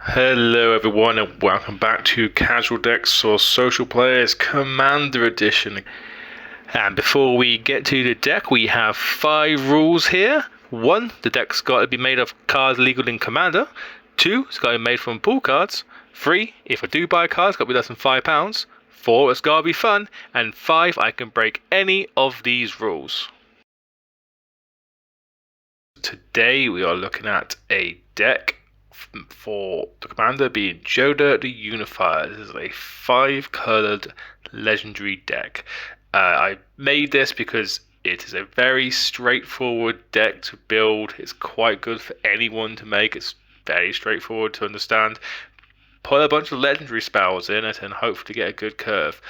Hello everyone and welcome back to Casual Decks or Social Players Commander Edition. And before we get to the deck, we have 5 rules here. 1, the deck's got to be made of cards legal in Commander. 2, it's got to be made from pool cards. 3, if I do buy a card, it's got to be less than £5. 4, it's got to be fun. And 5, I can break any of these rules. Today we are looking at a deck for the commander being Jodah the Unifier. This is a 5-colored legendary deck. I made this because it is a very straightforward deck to build. It's quite good for anyone to make. It's very straightforward to understand. Put a bunch of legendary spells in it and hope to get a good curve.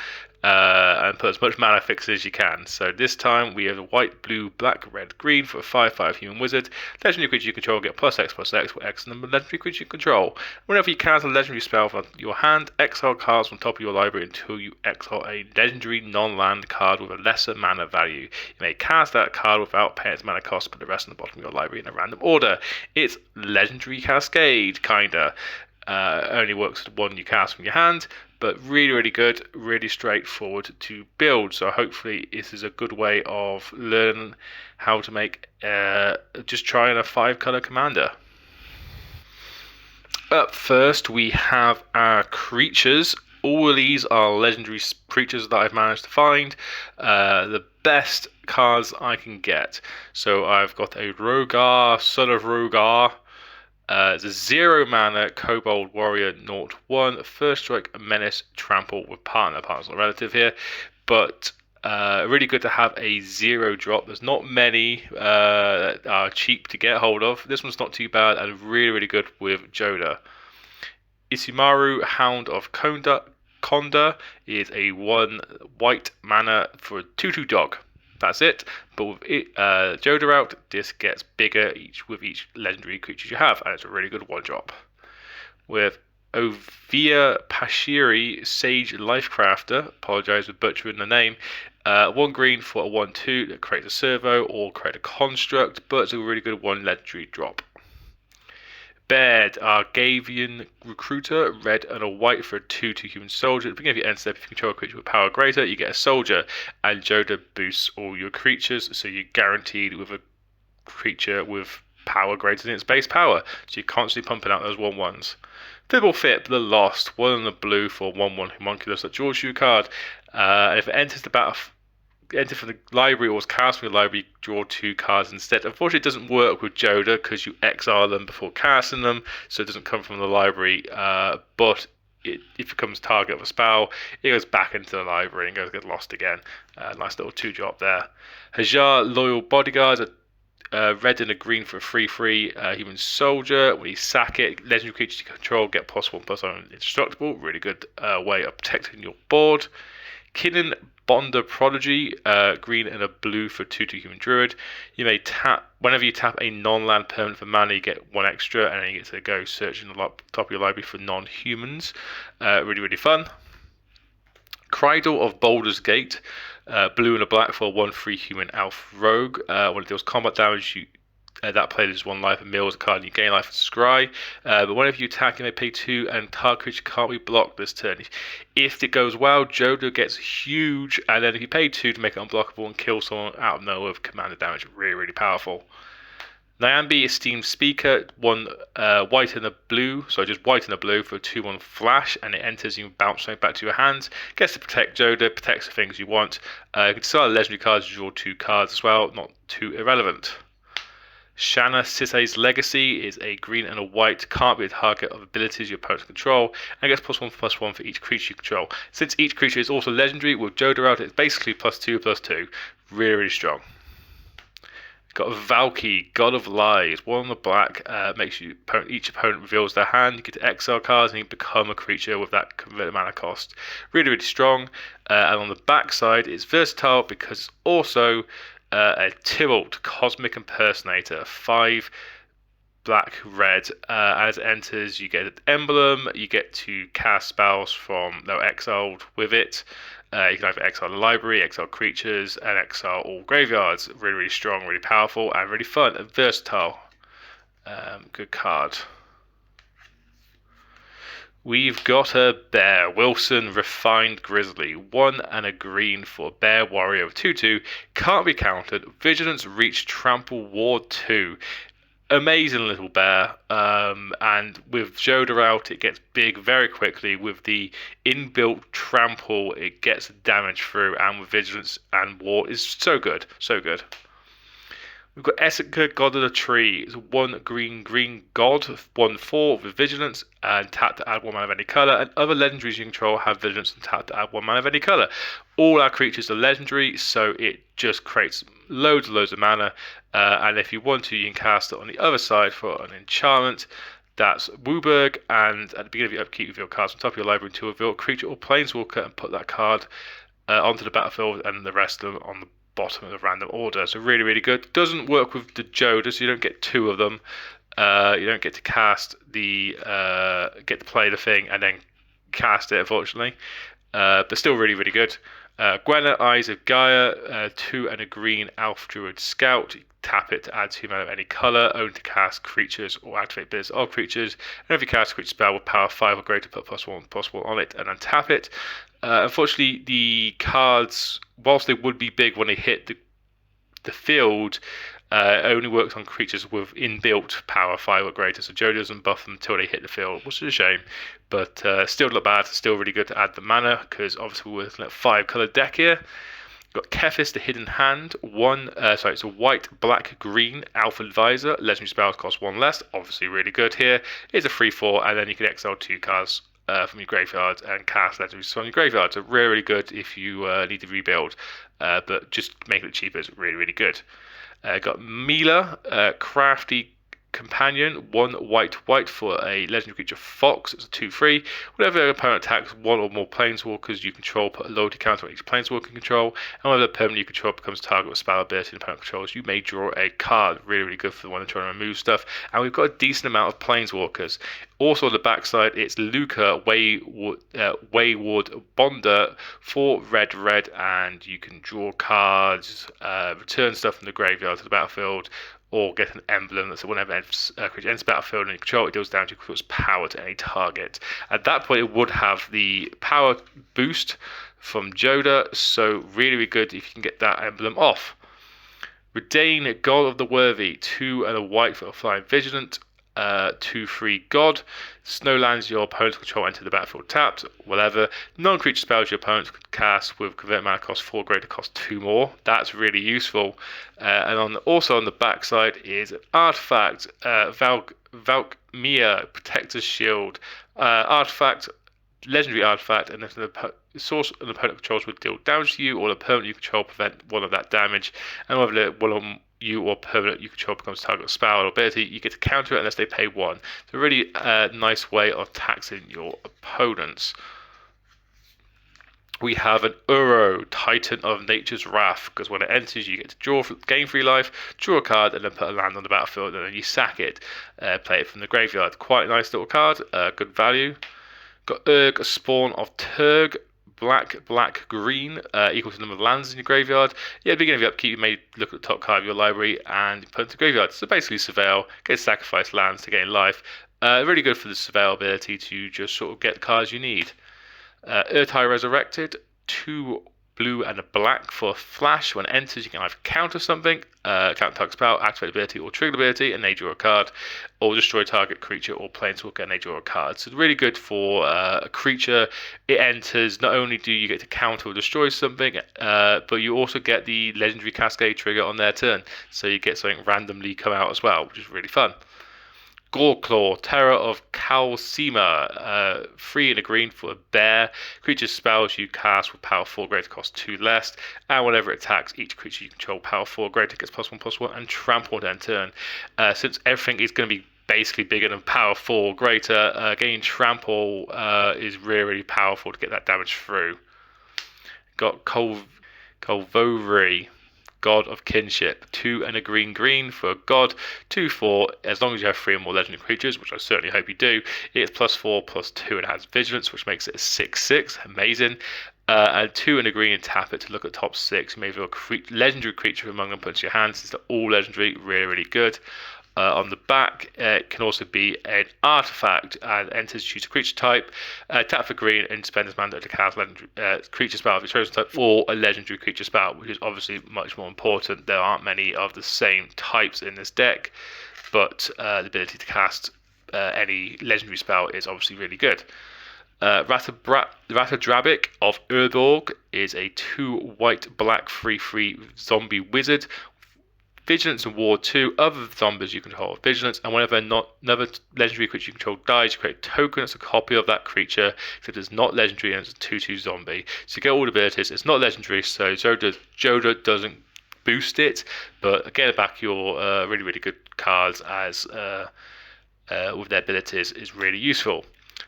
And put as much mana fixes as you can. So this time we have a white, blue, black, red, green for a 5/5 human wizard. Legendary creature you control get +X/+X for X number of legendary creature you control. Whenever you cast a legendary spell from your hand, exile cards from top of your library until you exile a legendary non-land card with a lesser mana value. You may cast that card without paying its mana cost, but the rest on the bottom of your library in a random order. It's Legendary Cascade, kinda. Only works with one you cast from your hand, but really good, really straightforward to build. So hopefully this is a good way of learning how to make just trying a 5-color commander. Up first we have our creatures. All of these are legendary creatures that I've managed to find. The best cards I can get. So I've got a Rogar, Son of Rogar. It's a 0 mana Kobold Warrior 0/1. First strike, menace, trample with partner. Partner's not relative here, but really good to have a 0 drop. There's not many that are cheap to get hold of. This one's not too bad and really good with Jodah. Ishimaru, Hound of Konda is a 1 white mana for a 2/2 dog. That's it, but with Jodah out, this gets bigger with each legendary creature you have, and it's a really good 1-drop. With Ovia Pashiri, Sage Lifecrafter, apologise for butchering the name, 1 green for a 1/2 that creates a servo or create a construct, but it's a really good 1 legendary drop. Baird, Argavian Recruiter, red and a white for a 2/2 human soldier. At the beginning of your end step, if you control a creature with power greater, you get a soldier, and Jodah boosts all your creatures, so you're guaranteed with a creature with power greater than its base power. So you're constantly pumping out those 1/1s. Fibble Fit, the Lost, 1 and a blue for 1/1 homunculus that draws you a card. And if it enters the battle, enter from the library or was cast from your library, draw 2 cards instead. Unfortunately, it doesn't work with Jodah because you exile them before casting them, so it doesn't come from the library. But if it becomes target of a spell, it goes back into the library and gets lost again. Nice little 2-drop there. Hajar, Loyal Bodyguard, red and a green for a 3/3 human soldier. When you sack it, legendary creatures you control get +1/+1 indestructible. Really good way of protecting your board. Kinnan Bonder Prodigy, green and a blue for 2/2 human druid. You may tap whenever you tap a non-land permanent for mana, you get 1 extra, and then you get to go searching the top of your library for non-humans. Really fun. Cridle of Baldur's Gate, blue and a black for a 1/3 human elf rogue. When it deals combat damage, that player loses 1 life and mills a card and you gain life and scry. But whenever you attack, you may pay 2 and target creature can't be blocked this turn. If it goes well, Jodah gets huge, and then if you pay 2 to make it unblockable and kill someone out of nowhere with commander damage, really powerful. Nyambi, Esteemed Speaker, 1 white and a blue, so just white and a blue for a 2/1 flash, and it enters, you can bounce something back to your hand. Gets to protect Jodah, protects the things you want. You can sell legendary cards, draw 2 cards as well, not too irrelevant. Shanna Sisay's Legacy is a green and a white, can't be a target of abilities your opponents control, and gets +1/+1 for each creature you control. Since each creature is also legendary, with Jodah out, it's basically +2/+2. Really strong. Got Valky, God of Lies, 1 on the black, makes each opponent reveals their hand. You get to exile cards and you become a creature with that converted mana cost. Really strong. And on the back side, it's versatile because it's also a Tyralt, Cosmic Impersonator, 5 black red. As it enters, you get an emblem. You get to cast spells from that are exiled with it. You can either exile the library, exile creatures, and exile all graveyards. Really strong, really powerful, and really fun and versatile. Good card. We've got a Bear Wilson Refined Grizzly, 1 and a green for Bear Warrior 2/2, can't be countered, Vigilance, Reach, Trample, Ward 2. Amazing little bear, and with Joda out, it gets big very quickly. With the inbuilt trample, it gets damage through, and with Vigilance and Ward, is so good, so good. We've got Essika, God of the Tree. It's 1 green god, 1/4 with Vigilance, and tap to add 1 mana of any colour. And other legendaries you control have Vigilance and tap to add 1 mana of any colour. All our creatures are legendary, so it just creates loads and loads of mana. And if you want to, you can cast it on the other side for an enchantment. That's Wooburg, and at the beginning of your upkeep, reveal cards on top of your library to reveal a creature or planeswalker and put that card onto the battlefield, and the rest of them on the bottom of the random order. So really, really good. Doesn't work with the Joda, so you don't get 2 of them. You don't get to cast get to play the thing and then cast it, unfortunately. But still really, really good. Gwenna, Eyes of Gaia, 2 and a green Elf Druid Scout. Tap it to add 2 mana of any colour, only to cast creatures or activate abilities of creatures. And if you cast a creature spell with power 5 or greater, put +1/+1 on it and untap it. Unfortunately, the cards, whilst they would be big when they hit the field, only works on creatures with inbuilt power 5 or greater. So Joe doesn't buff them until they hit the field, which is a shame. But still not bad. Still really good to add the mana, because obviously we're looking at 5-colour deck here. Got Kefis, the Hidden Hand. It's a white, black, green Alpha Advisor. Legendary spells cost 1 less. Obviously really good here. It's a 3/4, and then you can exile 2 cards from your graveyard and cast legendaries from your graveyard. So really, really good if you need to rebuild, but just making it cheaper is really, really good. Got Mila, Crafty Companion, 1 white for a legendary creature Fox. It's a 2/3. Whenever an opponent attacks 1 or more planeswalkers you control, put a loyalty counter on each planeswalker you control. And whenever the permanent you control becomes target with spell ability and opponent controls, you may draw a card. Really, really good for the one that's trying to remove stuff. And we've got a decent amount of planeswalkers. Also on the backside, it's Luca, Wayward Bonder, 4 red, and you can draw cards, return stuff from the graveyard to the battlefield, or get an emblem that's whenever a creature enters the battlefield and you control it, deals damage equals power to any target. At that point, it would have the power boost from Joda, so really, really good if you can get that emblem off. Redain, God of the Worthy, 2 and a white for a flying vigilant. 2/3 God. Snowlands your opponent's control enter the battlefield tapped. Whatever. Non-creature spells your opponent can cast with convert mana cost 4 greater, cost 2 more. That's really useful. And also on the backside is an artifact. Valkmia, Protector's Shield. Artifact. Legendary artifact, and if the source an opponent controls would deal damage to you, or the permanent you control prevent 1 of that damage, and whether one of you or permanent you control becomes target of spell or ability, you get to counter it unless they pay 1. It's a really nice way of taxing your opponents. We have an Uro, Titan of Nature's Wrath, because when it enters you get to gain 3 life, draw a card, and then put a land on the battlefield, and then you sack it, play it from the graveyard. Quite a nice little card, good value. Got Urg, Spawn of Turg, black, green, equal to the number of lands in your graveyard. Yeah, at the beginning of your upkeep, you may look at the top card of your library and put it into graveyard. So basically, Surveil, get sacrifice lands to gain life. Really good for the Surveil ability to just sort of get the cards you need. Urtai Resurrected, 2 blue and a black for flash. When it enters, you can either counter something, counter target spell, activate ability, or trigger ability, and they draw a card, or destroy target creature or planeswalker, and they draw a card. So it's really good for a creature. It enters, not only do you get to counter or destroy something, but you also get the legendary cascade trigger on their turn. So you get something randomly come out as well, which is really fun. Goreclaw, Terror of Kalsima, 3 and a green for a bear. Creature spells you cast with power 4 greater, cost 2 less, and whenever it attacks each creature you control power 4 greater, gets +1/+1 and trampled end turn. Since everything is going to be basically bigger than power 4 greater, getting trample is really, really powerful to get that damage through. Got Kolvori, God of Kinship, 2 and a green for a god, 2/4. As long as you have 3 or more legendary creatures, which I certainly hope you do, it's +4/+2 and it has vigilance, which makes it a 6/6. Amazing. And 2 and a green and tap it to look at top 6. You may reveal a legendary creature among them, put into your hands. It's all legendary, really, really good. on the back. It can also be an artifact and enters, choose a creature type, tap for green, and spend this mana to cast legendary creature spell of your chosen type or a legendary creature spell, which is obviously much more important. There aren't many of the same types in this deck, but the ability to cast any legendary spell is obviously really good. Ratadrabik of Urborg is a 2-white-black 3/3 zombie wizard. Vigilance and Ward 2. Other zombies you control have Vigilance, and whenever another legendary creature you control dies, you create a token that's a copy of that creature, except it's not legendary and it's a 2/2 zombie. So you get all the abilities. It's not legendary, so Joda doesn't boost it, but get back your really, really good cards as with their abilities is really useful.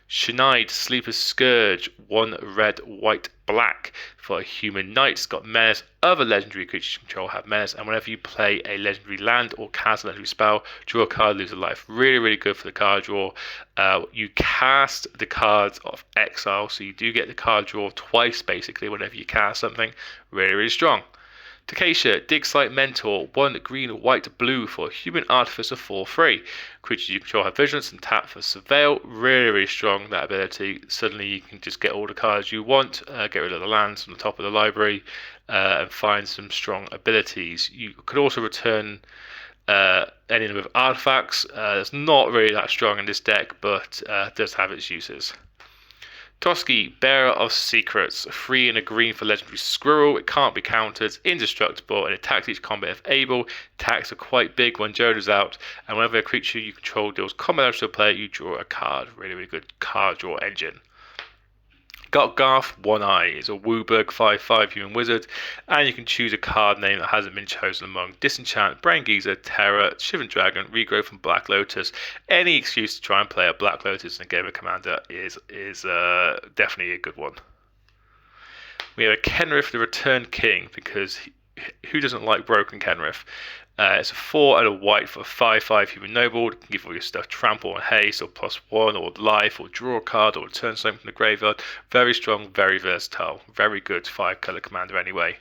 Shinide, Sleeper's Scourge, 1 red, white, black for a human knight. It's got menace. Other legendary creatures you control have menace, and whenever you play a legendary land or cast a legendary spell, draw a card, lose a life. Really, really good for the card draw. You cast the cards of exile, so you do get the card draw twice basically whenever you cast something. Really, really strong. Takesha, Dig-Site Mentor, 1 green, white, blue for a human artificer 4/3. Creatures you control have vigilance and tap for surveil. Really, really strong, that ability. Suddenly you can just get all the cards you want, get rid of the lands from the top of the library, and find some strong abilities. You could also return any number of artifacts. It's not really that strong in this deck, but does have its uses. Toski, Bearer of Secrets, 3 and a green for legendary squirrel. It can't be countered, indestructible, and attacks each combat if able. Attacks are quite big when Joda's out, and whenever a creature you control deals combat damage to a player, you draw a card. Really, really good card draw engine. Garth One Eye is a Wooburg 5/5 human wizard, and you can choose a card name that hasn't been chosen among Disenchant, Braingeezer, Terror, Shivan Dragon, Regrowth, and Black Lotus. Any excuse to try and play a Black Lotus in a game of Commander is definitely a good one. We have a Kenrith the Returned King, because who doesn't like broken Kenrith? It's a 4 and a white for a 5/5 human noble. It can give all your stuff trample and haste, or +1, or life, or draw a card, or return something from the graveyard. Very strong, very versatile, very good 5-color commander anyway.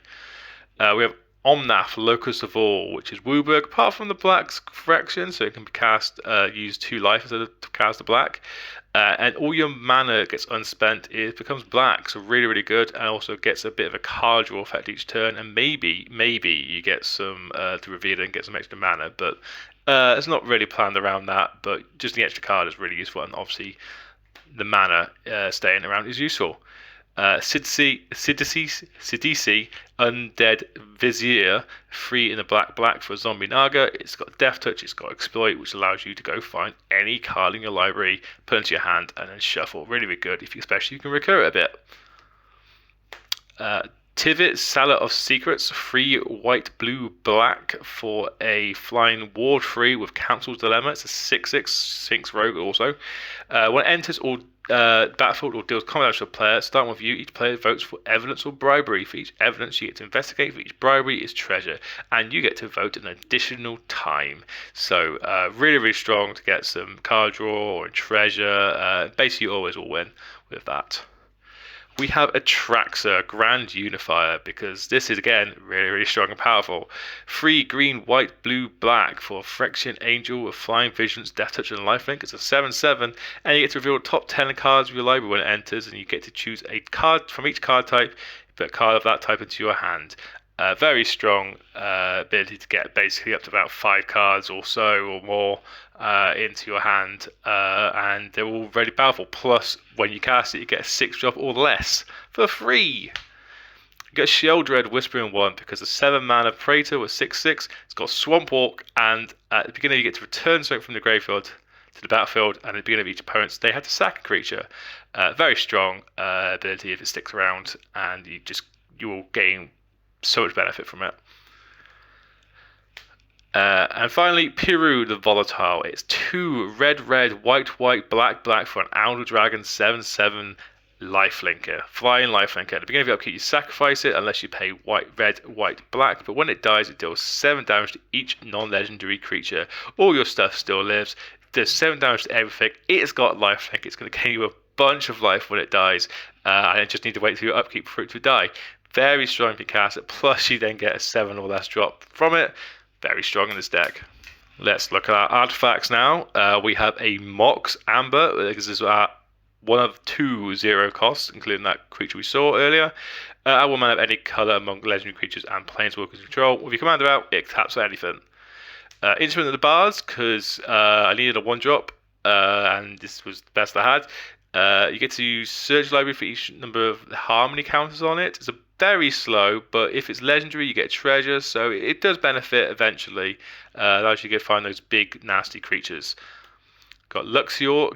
We have Omnath, Locus of All, which is Wooburg, apart from the black fraction, so it can be cast, use 2 life instead of to cast a black. And all your mana gets unspent, it becomes black, so really, really good, and also gets a bit of a card draw effect each turn, and maybe you get some to reveal it and get some extra mana, but it's not really planned around that, but just the extra card is really useful, and obviously the mana staying around is useful. Sidisi, Undead Vizier, 3 in the black for a zombie Naga. It's got Death Touch, it's got Exploit, which allows you to go find any card in your library, put it into your hand, and then shuffle. Really, really good, especially if you can recur it a bit. Tivit, Sailor of Secrets, 3 white, blue, black for a flying ward 3 with Council's Dilemma. It's a 6/6 Sphinx Rogue also. When it enters all battlefield or deals combat damage to a player, starting with you, each player votes for evidence or bribery. For each evidence you get to investigate, for each bribery is treasure, and you get to vote an additional time. So really, really strong to get some card draw or treasure. Basically you always will win with that. We have Atraxa, Grand Unifier, because this is, again, really, really strong and powerful. 3 green, white, blue, black for Phyrexian Angel with Flying Visions, Death Touch, and Lifelink. It's a 7/7, and you get to reveal the top 10 cards of your library when it enters, and you get to choose a card from each card type, put a card of that type into your hand. Very strong ability to get basically up to about 5 cards or so or more into your hand, and they're all very powerful. Plus, when you cast it, you get a 6-drop or less for free. You get Sheoldred, Whispering One, because the 7-mana Praetor with 6/6. It's got Swamp Walk, and at the beginning you get to return something from the graveyard to the battlefield, and at the beginning of each opponent's they have to sack a creature. Very strong ability if it sticks around, and you will gain so much benefit from it. And finally, Piru the Volatile. It's 2 red, white, black for an Elder Dragon 7/7 Lifelinker. Flying Lifelinker. At the beginning of your upkeep, you sacrifice it unless you pay red, white, black. But when it dies, it deals 7 damage to each non-legendary creature. All your stuff still lives. It does 7 damage to everything. It's got Lifelink. It's going to gain you a bunch of life when it dies. And you just need to wait through your upkeep for it to die. Very strong if you cast it. Plus, you then get a 7 or less drop from it. Very strong in this deck. Let's look at our artifacts now. We have a Mox Amber. This is one of 2 0 costs, including that creature we saw earlier. Add 1 mana of any color among legendary creatures and planeswalkers control. With your commander out, it taps anything. Instrument of the Bards, because I needed a 1-drop, and this was the best I had. You get to search library for each number of harmony counters on it. It's a very slow, but if it's legendary, you get treasure, so it does benefit eventually. Allows you to go find those big, nasty creatures. Got Luxior,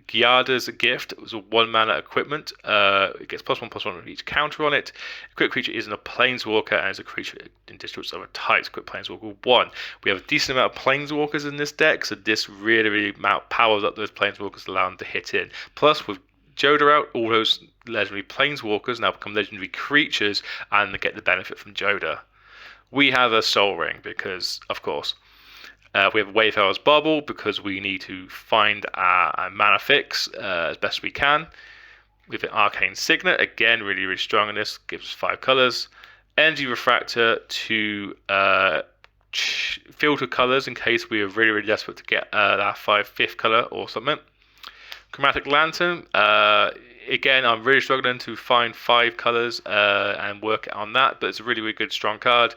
Giada's Gift. It was a 1 mana equipment. It gets +1/+1 on each counter on it. Equipped creature isn't a planeswalker and is a creature in districts of a type. Equipped planeswalker 1. We have a decent amount of planeswalkers in this deck, so this really powers up those planeswalkers, allow them to hit in. Plus, with Joda out, all those legendary planeswalkers now become legendary creatures and they get the benefit from Joda. We have a Soul Ring because, of course. We have a Wayfarer's Bauble because we need to find our mana fix as best we can. We have an Arcane Signet, again, really, really strong in this, gives us 5 colors. Energy Refractor to filter colors in case we are really, really desperate to get our 5th color or something. Chromatic Lantern, again, I'm really struggling to find 5 colors and work on that, but it's a really, really good, strong card.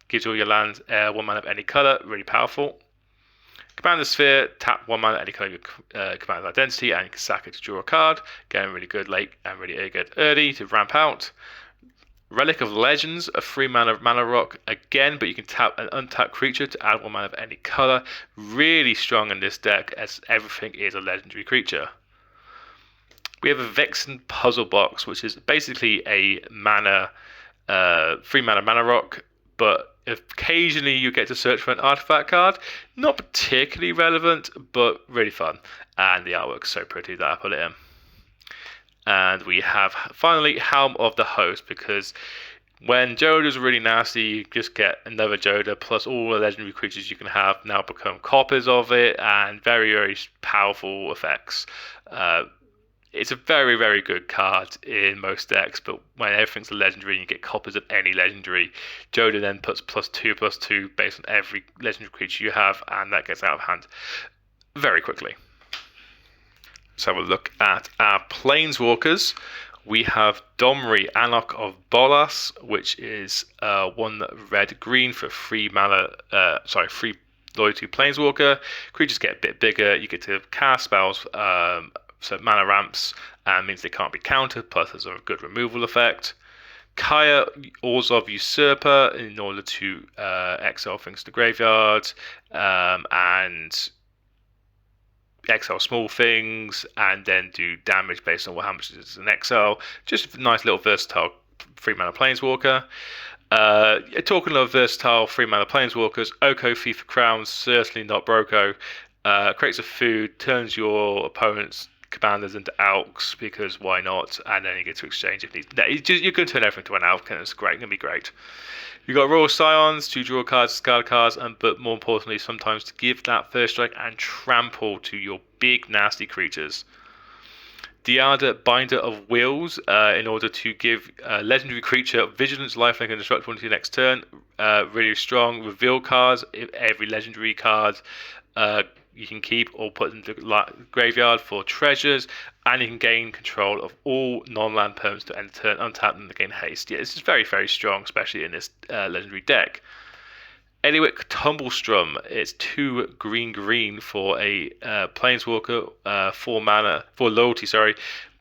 Gives all your lands 1 mana of any color, really powerful. Commander Sphere, tap 1 mana any color of your commander's identity, and you can sack it to draw a card. Again, really good late and really good early to ramp out. Relic of Legends, a 3 mana rock again, but you can tap an untapped creature to add 1 mana of any color. Really strong in this deck as everything is a legendary creature. We have a Vexen Puzzle Box, which is basically a 3 mana mana rock, but occasionally you get to search for an artifact card. Not particularly relevant, but really fun. And the artwork's so pretty that I put it in. And we have finally Helm of the Host, because when Joda's really nasty, you just get another Joda plus all the legendary creatures you can have now become copies of it, and very, very powerful effects. It's a very, very good card in most decks, but when everything's a legendary and you get copies of any legendary, Joda then puts +2/+2 based on every legendary creature you have, and that gets out of hand very quickly. Let's have a look at our Planeswalkers. We have Domri, Anarch of Bolas, which is 1 red-green for 3 loyalty Planeswalker. Creatures get a bit bigger. You get to cast spells, so mana ramps, and means they can't be countered, plus there's a good removal effect. Kaya, Orzhov Usurper, in order to exile things to the graveyard, and exile small things, and then do damage based on how much it is in exile. Just a nice little versatile 3 mana Planeswalker. Talking of versatile 3 mana Planeswalkers, Oko, Thief of Crowns, certainly not Broko. Creates a food, turns your opponent's commanders into Alks, because why not? And then you get to exchange if needed. You can turn everything to an Alk, and it's great. It's going to be great. You've got Royal Scions to draw cards, discard cards, but more importantly, sometimes to give that first strike and trample to your big, nasty creatures. Diada, Binder of Wills, in order to give a legendary creature Vigilance, Lifelink, and Indestructible until your next turn. Really strong. Reveal cards. Every legendary card you can keep or put into the graveyard for treasures, and you can gain control of all non-land permanents to end turn, untap them to gain haste. Yeah, this is very, very strong, especially in this legendary deck. Eliwick Tumblestrum, it's 2 green for a Planeswalker, 4 mana, 4 loyalty, sorry.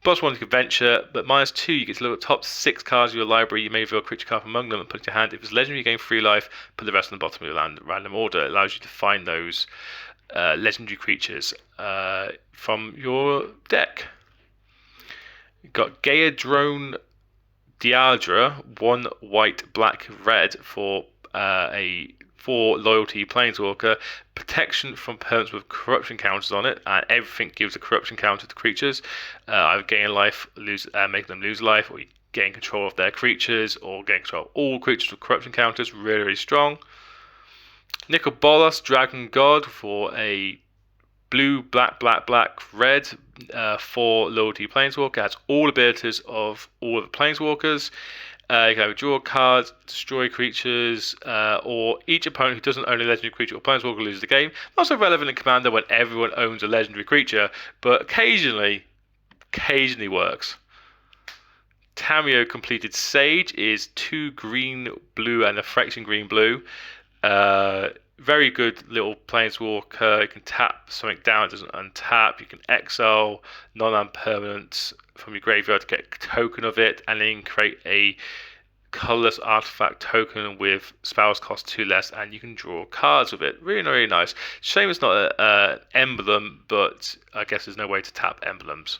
+1 to venture, but -2, you get to look at the top 6 cards of your library. You may reveal a creature card from among them and put it in your hand. If it's legendary, you gain 3 life, put the rest on the bottom of your land random order. It allows you to find those legendary creatures from your deck. You've got Gaia-Drone Diadra, 1 white, black, red for a 4 loyalty Planeswalker. Protection from permanents with corruption counters on it, and everything gives a corruption counter to creatures. Either gain life, make them lose life, or you gain control of their creatures, or gain control of all creatures with corruption counters. Really, really strong. Nicol Bolas, Dragon God, for a blue, black, red, 4 loyalty Planeswalker. Has all abilities of all of the Planeswalkers. You can have draw cards, destroy creatures, or each opponent who doesn't own a legendary creature or planeswalker loses the game. Also relevant in Commander when everyone owns a legendary creature, but occasionally works. Tamiyo Completed Sage is 2 green, blue, and a Phyrexian green, blue. Very good little planeswalker. You can tap something down, it doesn't untap. You can exile non-land permanents from your graveyard to get a token of it, and then create a colorless artifact token with spells cost 2 less, and you can draw cards with it. Really, really nice. Shame it's not an emblem, but I guess there's no way to tap emblems.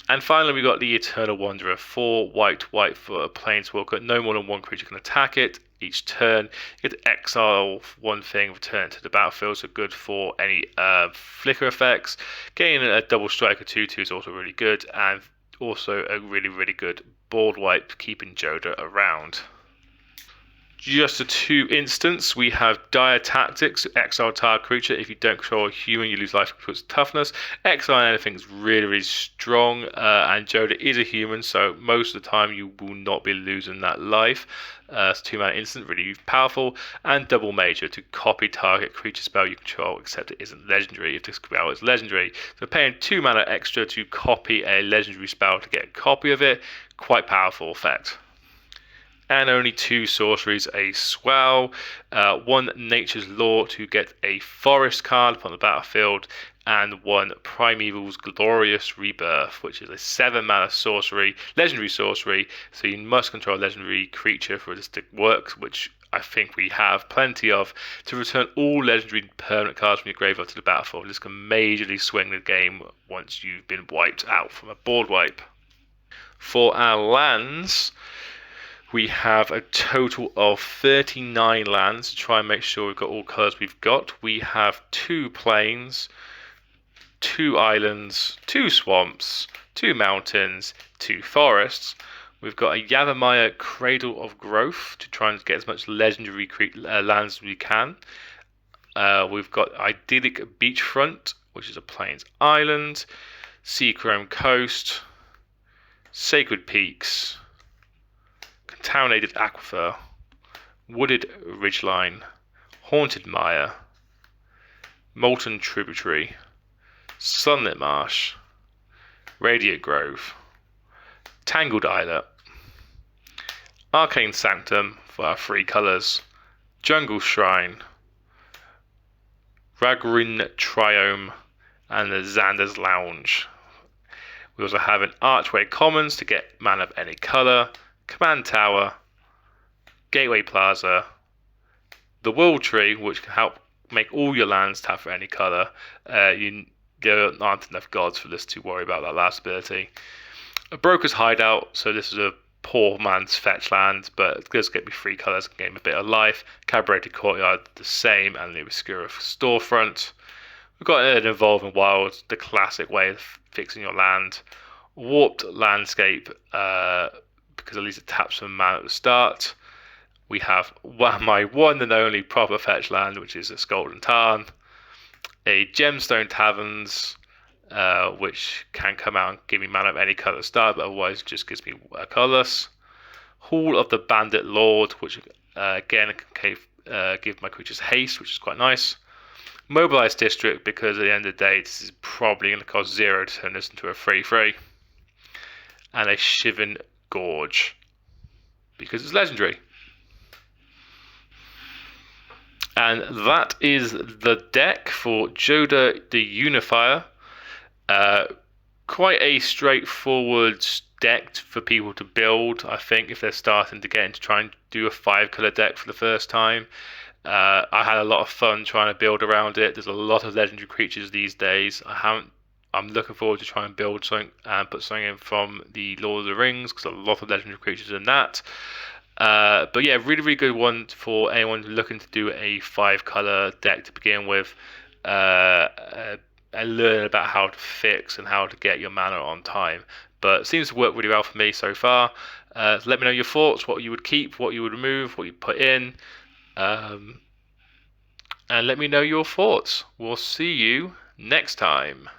And finally, we got the Eternal Wanderer, 4 white for a planeswalker. No more than one creature can attack it each turn. You get to exile one thing, return it to the battlefield, so good for any flicker effects. Getting a double striker 2/2 is also really good, and also a really, really good board wipe, keeping Jodah around. Just a 2 instance, we have Dire Tactics, exile target creature. If you don't control a human, you lose life equals toughness. Exile anything is really, really strong, and Jodah is a human, so most of the time you will not be losing that life. It's 2-mana instant, really powerful. And Double Major to copy target creature spell you control, except it isn't legendary if this spell is legendary. So paying 2 mana extra to copy a legendary spell to get a copy of it, quite powerful effect. And only 2 sorceries a swell. 1 Nature's Law to get a forest card upon the battlefield, and 1 Primeval's Glorious Rebirth, which is a 7-mana sorcery, legendary sorcery, so you must control a legendary creature for this to work, which I think we have plenty of, to return all legendary permanent cards from your graveyard to the battlefield. This can majorly swing the game once you've been wiped out from a board wipe. For our lands, we have a total of 39 lands to try and make sure we've got all colours we've got. We have 2 plains, 2 islands, 2 swamps, 2 mountains, 2 forests. We've got a Yavimaya Cradle of Growth to try and get as much legendary lands as we can. We've got Idyllic Beachfront, which is a plains island, Seachrome Coast, Sacred Peaks, Contaminated Aquifer, Wooded Ridgeline, Haunted Mire, Molten Tributary, Sunlit Marsh, Radiant Grove, Tangled Islet, Arcane Sanctum for our 3 colours, Jungle Shrine, Ragrin Triome, and the Xander's Lounge. We also have an Archway Commons to get mana of any colour, Command Tower, Gateway Plaza, the World Tree, which can help make all your lands tap for any colour. There aren't enough gods for this to worry about that last ability. A Broker's Hideout, so this is a poor man's fetch land, but it does get me 3 colours and gain a bit of life. Calibrated Courtyard, the same, and the Obscura Storefront. We've got an Evolving Wild, the classic way of fixing your land. Warped Landscape, because at least it taps some mana at the start. We have my one and only proper fetch land, which is a Scald Tarn. A Gemstone Taverns, which can come out and give me mana of any colour at the start, but otherwise just gives me colourless. Hall of the Bandit Lord, which again can give my creatures haste, which is quite nice. Mobilized District, because at the end of the day this is probably going to cost 0 to turn this into a 3/3. And a Shivan Gorge, because it's legendary. And that is the deck for Jodah the Unifier. Quite a straightforward deck for people to build, I think, if they're starting to get into trying to do a 5-colour deck for the first time. I had a lot of fun trying to build around it. There's a lot of legendary creatures these days. I'm looking forward to trying and build something and put something in from the Lord of the Rings, because a lot of legendary creatures in that. But yeah, really, really good one for anyone looking to do a 5-colour deck to begin with, and learn about how to fix and how to get your mana on time. But it seems to work really well for me so far. So let me know your thoughts, what you would keep, what you would remove, what you put in, and let me know your thoughts. We'll see you next time.